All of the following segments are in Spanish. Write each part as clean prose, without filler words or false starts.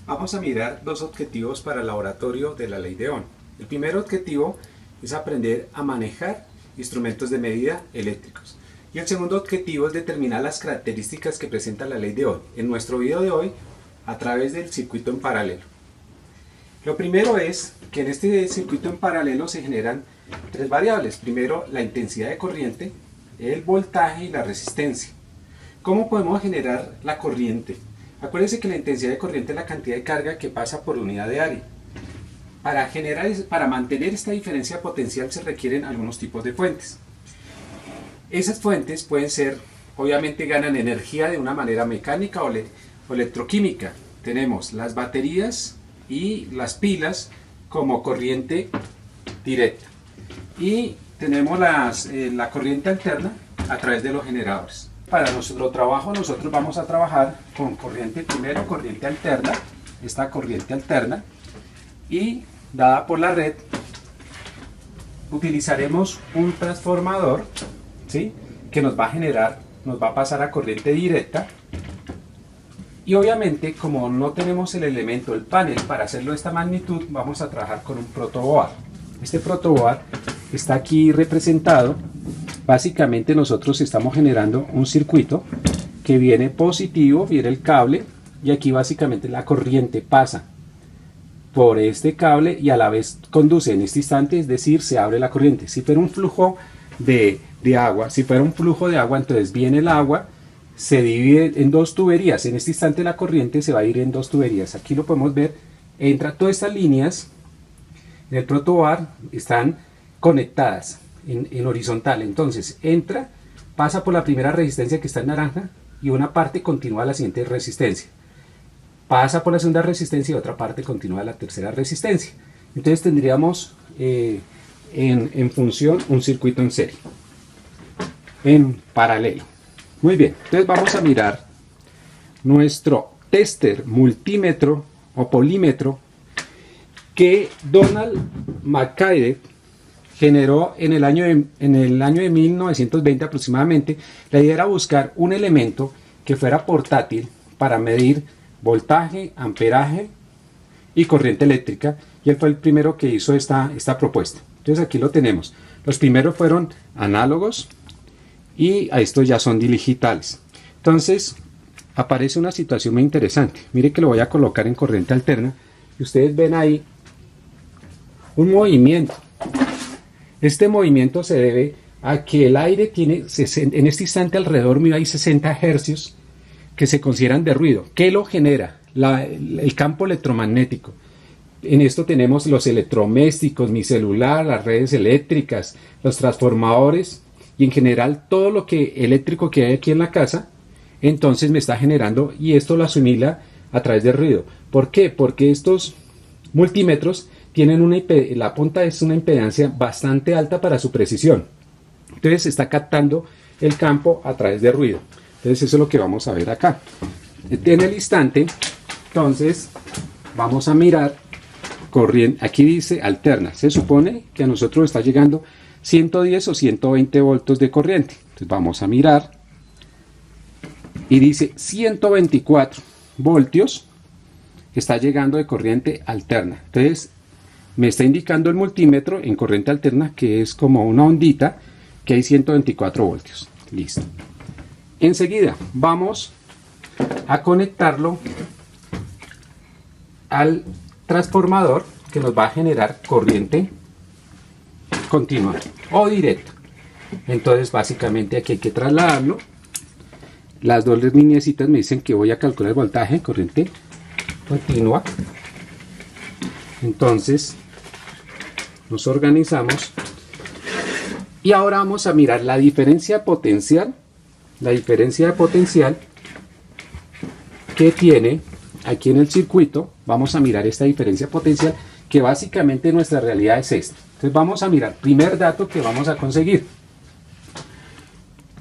Vamos a mirar dos objetivos para el laboratorio de la ley de Ohm. El primer objetivo es aprender a manejar instrumentos de medida eléctricos. Y el segundo objetivo es determinar las características que presenta la ley de Ohm. En nuestro video de hoy, a través del circuito en paralelo. Lo primero es que en este circuito en paralelo se generan tres variables. Primero, la intensidad de corriente, el voltaje y la resistencia. ¿Cómo podemos generar la corriente? Acuérdense que la intensidad de corriente es la cantidad de carga que pasa por unidad de área. Para mantener esta diferencia potencial se requieren algunos tipos de fuentes. Esas fuentes pueden ser, obviamente ganan energía de una manera mecánica o electroquímica. Tenemos las baterías y las pilas como corriente directa. Y tenemos la corriente alterna a través de los generadores. Para nuestro trabajo nosotros vamos a trabajar con corriente alterna, esta corriente alterna, y dada por la red utilizaremos un transformador, ¿sí?, que nos va a pasar a corriente directa. Y obviamente, como no tenemos el elemento, el panel, para hacerlo de esta magnitud, vamos a trabajar con un protoboard. Este protoboard está aquí representado. Básicamente nosotros estamos generando un circuito que viene positivo, viene el cable, y aquí básicamente la corriente pasa por este cable y a la vez conduce en este instante, es decir, se abre la corriente. Si fuera un flujo de agua, entonces viene el agua, se divide en dos tuberías. En este instante la corriente se va a ir en dos tuberías. Aquí lo podemos ver, entra todas estas líneas en el protoboard, están conectadas en horizontal. Entonces entra, pasa por la primera resistencia que está en naranja y una parte continúa a la siguiente resistencia. Pasa por la segunda resistencia y otra parte continúa a la tercera resistencia. Entonces tendríamos en función un circuito en serie, en paralelo. Muy bien, entonces vamos a mirar nuestro tester multímetro o polímetro que Donald McCabe generó en el año de 1920 aproximadamente. La idea era buscar un elemento que fuera portátil para medir voltaje, amperaje y corriente eléctrica, y él fue el primero que hizo esta propuesta. Entonces aquí lo tenemos. Los primeros fueron análogos y a estos ya son digitales. Entonces aparece una situación muy interesante. Mire que lo voy a colocar en corriente alterna y ustedes ven ahí un movimiento. Este movimiento se debe a que el aire tiene en este instante alrededor mío hay 60 hercios que se consideran de ruido. ¿Qué lo genera? El campo electromagnético. En esto tenemos los electrodomésticos, mi celular, las redes eléctricas, los transformadores y en general todo lo eléctrico que hay aquí en la casa. Entonces me está generando, y esto lo asimila a través del ruido. ¿Por qué? Porque estos multímetros tienen la punta es una impedancia bastante alta para su precisión. Entonces se está captando el campo a través de ruido. Entonces eso es lo que vamos a ver acá. En el instante, entonces vamos a mirar corriente. Aquí dice alterna. Se supone que a nosotros está llegando 110 o 120 voltios de corriente. Entonces vamos a mirar y dice 124 voltios está llegando de corriente alterna. Entonces me está indicando el multímetro en corriente alterna, que es como una ondita, que hay 124 voltios. Listo. Enseguida vamos a conectarlo al transformador que nos va a generar corriente continua o directa. Entonces básicamente aquí hay que trasladarlo. Las dos lineecitas me dicen que voy a calcular el voltaje, corriente continua. Entonces nos organizamos y ahora vamos a mirar la diferencia potencial. La diferencia de potencial que tiene aquí en el circuito. Vamos a mirar esta diferencia potencial, que básicamente nuestra realidad es esta. Entonces vamos a mirar, primer dato que vamos a conseguir.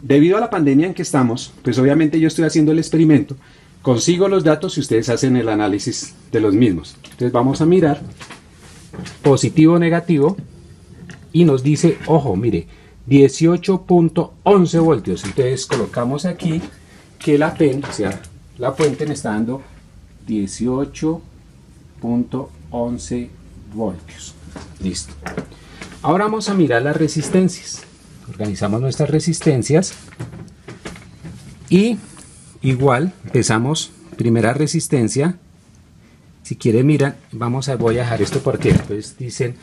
Debido a la pandemia en que estamos, pues obviamente yo estoy haciendo el experimento, consigo los datos y ustedes hacen el análisis de los mismos. Entonces vamos a mirar positivo o negativo y nos dice, ojo, mire, 18.11 voltios. Entonces colocamos aquí que la PEN, o sea, la fuente me está dando 18 18.11 voltios. Listo. Ahora vamos a mirar las resistencias. Organizamos nuestras resistencias y igual empezamos primera resistencia. Si quieren miran, voy a dejar esto porque después dicen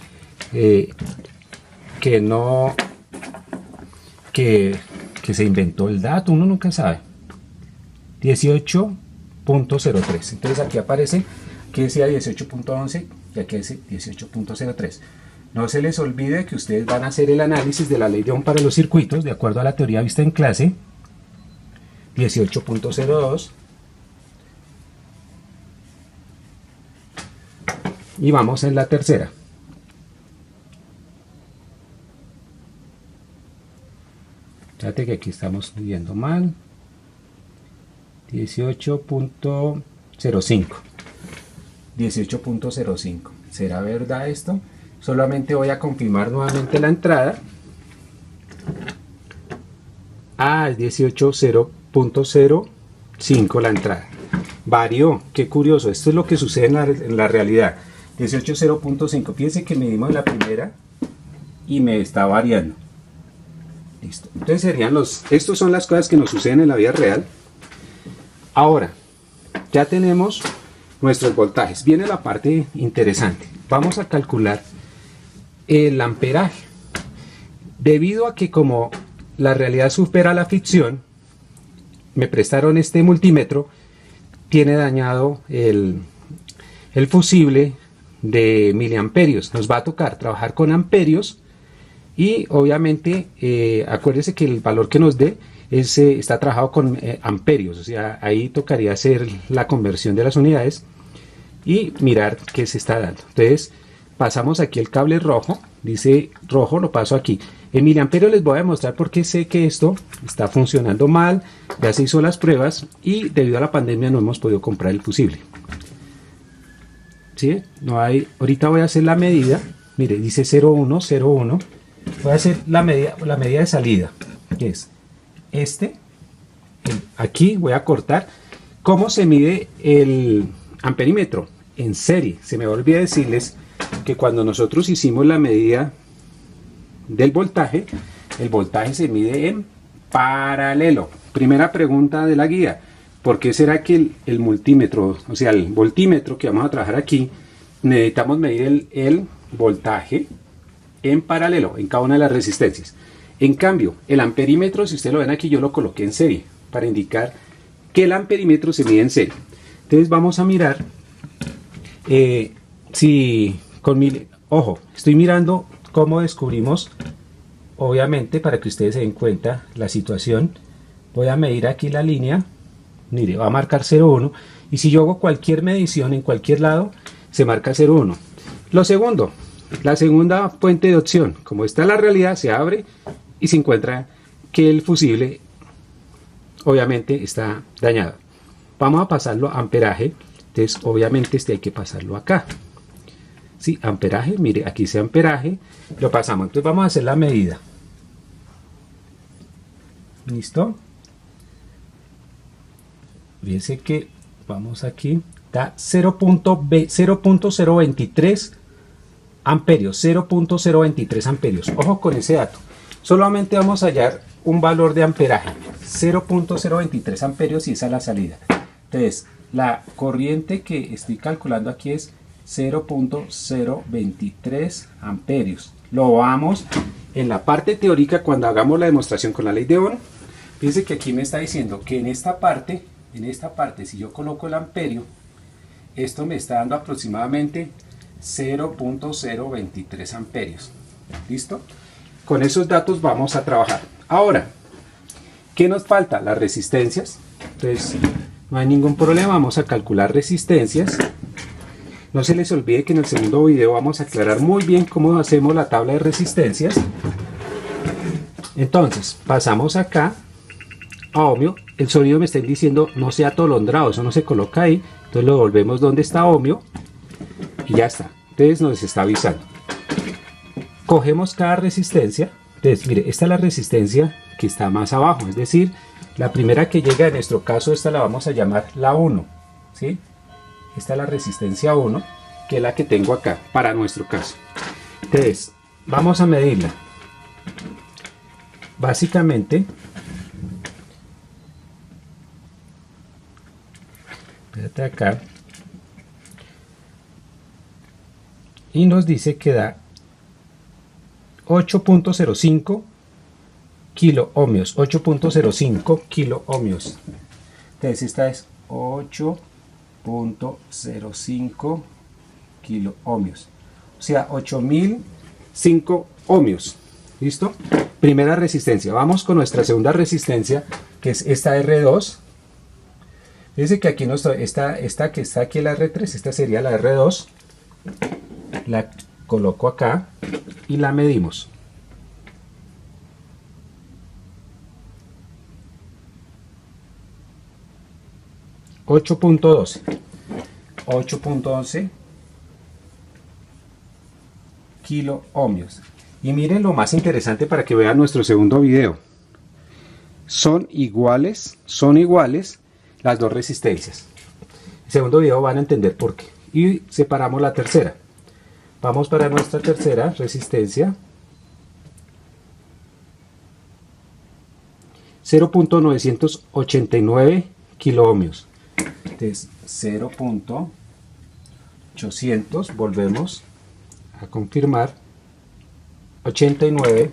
que no, que se inventó el dato, uno nunca sabe. 18.03. Entonces aquí aparece que decía 18.11 y aquí dice 18.03. No se les olvide que ustedes van a hacer el análisis de la ley de Ohm para los circuitos de acuerdo a la teoría vista en clase. 18.02 y vamos en la tercera. Fíjate que aquí estamos viendo mal. 18.05. 18.05. ¿Será verdad esto? Solamente voy a confirmar nuevamente la entrada. Ah, es 18.0.05 la entrada. Varió, qué curioso. Esto es lo que sucede en la realidad. 18.0.5. Fíjense que medimos la primera y me está variando. Listo. Entonces estos son las cosas que nos suceden en la vida real. Ahora, ya tenemos nuestros voltajes. Viene la parte interesante. Vamos a calcular el amperaje. Debido a que como la realidad supera la ficción, me prestaron este multímetro, tiene dañado el fusible de miliamperios. Nos va a tocar trabajar con amperios y obviamente acuérdense que el valor que nos dé está trabajado con amperios, o sea, ahí tocaría hacer la conversión de las unidades y mirar qué se está dando. Entonces pasamos aquí el cable rojo, dice rojo, lo paso aquí. En miliamperios les voy a demostrar por qué sé que esto está funcionando mal, ya se hizo las pruebas y debido a la pandemia no hemos podido comprar el fusible. ¿Sí? No hay, ahorita voy a hacer la medida, mire, dice 0,1, 0,1, voy a hacer la medida de salida, que es aquí voy a cortar. ¿Cómo se mide el amperímetro? En serie. Se me olvidó decirles que cuando nosotros hicimos la medida del voltaje, el voltaje se mide en paralelo. Primera pregunta de la guía: ¿por qué será que el multímetro, o sea, el voltímetro que vamos a trabajar aquí, necesitamos medir el voltaje en paralelo en cada una de las resistencias? En cambio, el amperímetro, si ustedes lo ven aquí, yo lo coloqué en serie para indicar que el amperímetro se mide en serie. Entonces vamos a mirar ojo, estoy mirando cómo descubrimos, obviamente para que ustedes se den cuenta la situación. Voy a medir aquí la línea, mire, va a marcar 0,1 y si yo hago cualquier medición en cualquier lado, se marca 0,1. Lo segundo, la segunda fuente de opción, como está la realidad, se abre y se encuentra que el fusible obviamente está dañado. Vamos a pasarlo a amperaje. Entonces obviamente hay que pasarlo acá. Sí, amperaje, mire, aquí dice amperaje, lo pasamos. Entonces vamos a hacer la medida. ¿Listo? Fíjense que vamos aquí, da 0.023 amperios, 0.023 amperios. Ojo con ese dato. Solamente vamos a hallar un valor de amperaje, 0.023 amperios, y esa es la salida. Entonces, la corriente que estoy calculando aquí es 0.023 amperios. Lo vamos en la parte teórica cuando hagamos la demostración con la ley de Ohm. Fíjense que aquí me está diciendo que en esta parte, si yo coloco el amperio, esto me está dando aproximadamente 0.023 amperios. ¿Listo? Con esos datos vamos a trabajar. Ahora, ¿qué nos falta? Las resistencias. Entonces, no hay ningún problema, vamos a calcular resistencias. No se les olvide que en el segundo video vamos a aclarar muy bien cómo hacemos la tabla de resistencias. Entonces, pasamos acá a ohmio. El sonido me está diciendo no sea atolondrado, eso no se coloca ahí. Entonces lo volvemos donde está ohmio y ya está. Entonces nos está avisando. Cogemos cada resistencia. Entonces, mire, esta es la resistencia que está más abajo, es decir, la primera que llega. En nuestro caso esta la vamos a llamar la 1, ¿sí? Esta es la resistencia 1. que es la que tengo acá para nuestro caso. Entonces vamos a medirla. Básicamente, espérate acá, y nos dice que da 8.05 kilo ohmios, 8.05 kilo ohmios. Entonces esta es 8.05 kilo ohmios, o sea 8005 ohmios. ¿Listo? Primera resistencia. Vamos con nuestra segunda resistencia, que es esta R2. Dice que aquí esta que está aquí, la R3, esta sería la R2. La coloco acá y la medimos. $8.12 kilo ohmios. Y miren lo más interesante para que vean nuestro segundo video. Son iguales las dos resistencias. El segundo video van a entender por qué. Y separamos la tercera. Vamos para nuestra tercera resistencia. 0.989 kilo ohmios. Entonces 0.800, volvemos a confirmar, 89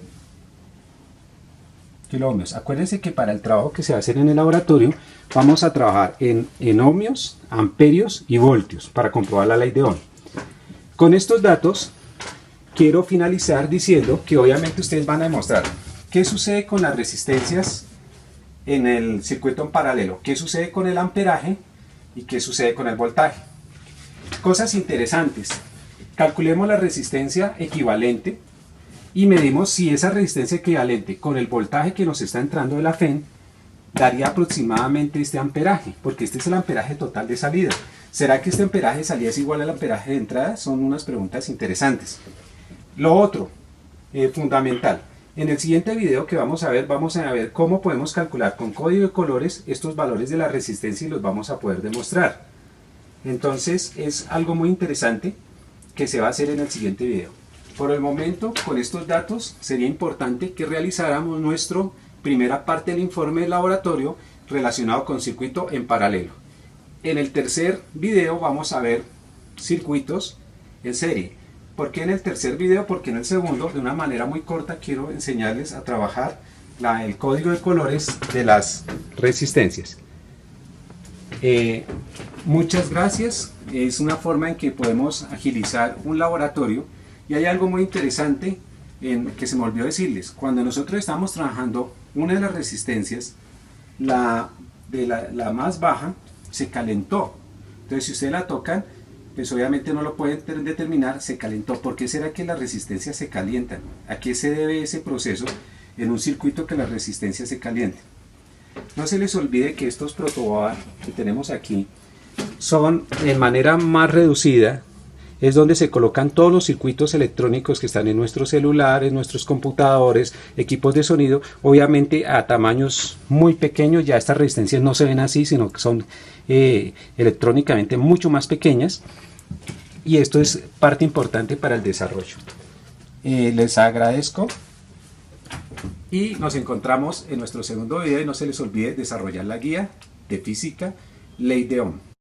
kilo ohmios. Acuérdense que para el trabajo que se va a hacer en el laboratorio vamos a trabajar en ohmios, amperios y voltios para comprobar la ley de Ohm. Con estos datos quiero finalizar diciendo que obviamente ustedes van a demostrar qué sucede con las resistencias en el circuito en paralelo, qué sucede con el amperaje y qué sucede con el voltaje. Cosas interesantes: calculemos la resistencia equivalente y medimos si esa resistencia equivalente con el voltaje que nos está entrando de la FEN daría aproximadamente este amperaje, porque este es el amperaje total de salida. ¿Será que este amperaje de salida es igual al amperaje de entrada? Son unas preguntas interesantes. Lo otro, fundamental, en el siguiente video que vamos a ver cómo podemos calcular con código de colores estos valores de la resistencia y los vamos a poder demostrar. Entonces es algo muy interesante que se va a hacer en el siguiente video. Por el momento, con estos datos sería importante que realizáramos nuestra primera parte del informe de laboratorio relacionado con circuito en paralelo. En el tercer video vamos a ver circuitos en serie. ¿Por qué en el tercer video? Porque en el segundo, de una manera muy corta, quiero enseñarles a trabajar el código de colores de las resistencias. Muchas gracias. Es una forma en que podemos agilizar un laboratorio. Y hay algo muy interesante que se me olvidó decirles. Cuando nosotros estamos trabajando una de las resistencias, la más baja, se calentó. Entonces si ustedes la tocan, pues obviamente no lo pueden determinar, se calentó. ¿Por qué será que las resistencias se calientan? ¿A qué se debe ese proceso en un circuito que las resistencias se calienten? No se les olvide que estos protoboard que tenemos aquí son de manera más reducida. Es donde se colocan todos los circuitos electrónicos que están en nuestros celulares, nuestros computadores, equipos de sonido. Obviamente a tamaños muy pequeños, ya estas resistencias no se ven así, sino que son electrónicamente mucho más pequeñas. Y esto es parte importante para el desarrollo. Les agradezco y nos encontramos en nuestro segundo video. Y no se les olvide desarrollar la guía de física, ley de Ohm.